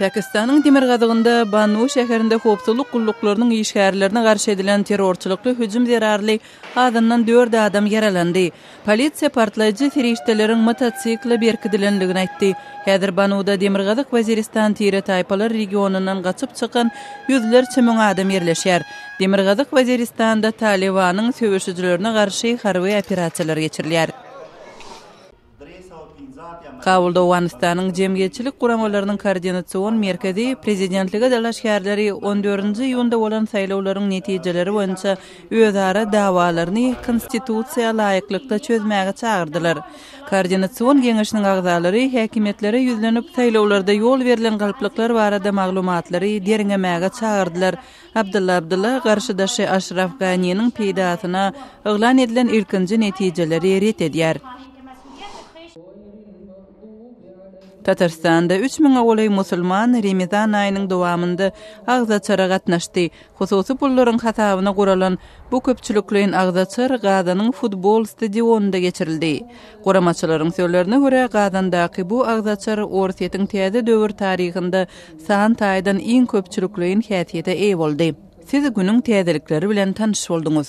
Pakistan'ın Demirgadygynda Banu şäherinde hopsuluk gulluklarının işgärlerine garşy edilen terrorçylykly hüjüm zerarly adamdan 4 adam yaralandy. Polisiýa partlaýjy ferişdeleriň mototsikle berkidilenligini aýtdy. Häzir Banuda Demirgadyk Waziristan Tire taýpalar regionundan gaçyp çykan ýüzlerçe müň adam yerleşýär. Demirgadyk Waziristanda Talibanyň söwüşçilerine garşy harby operasiýalar geçirilýär. Kabulda Awganistanyň jemgyýetçilik guramalarynyň koordinasiýon merkezi prezidentlige dalaşgärleri 14-nji ýylda bolan saýlawlaryň netijeleri boýunça özara dawalaryny konstitusiýa laýyklykda çözmäge çagyrdylar. Koordinasiýon geňeşiniň agzalary häkimetlere ýüzlenip saýlawlarda ýol berilen galyplyklar barada maglumatlary deriňemäge çagyrdylar. Abdulla garşydaşy Ashraf Ghani'niň peýdasyna eglan edilen ilkinji netijeleri ret edýär. Tatarstanda 3000 awly musulman Ramazan aýynyň dowamynda agzaçara gatnaşdy. Hususy pullaryň hasabyna guralan bu köpçülikliň agzaçar Gazanyň futbol stadionunda geçirildi. Guramaçylaryň söýlerine görä Gazandaky bu agzaçar orsiýetiň täze döwür taryhynda san taýdan iň köpçülikliň häsiýete eýe boldy. Siz günüň täzelikleri bilen tanyş boldunuz.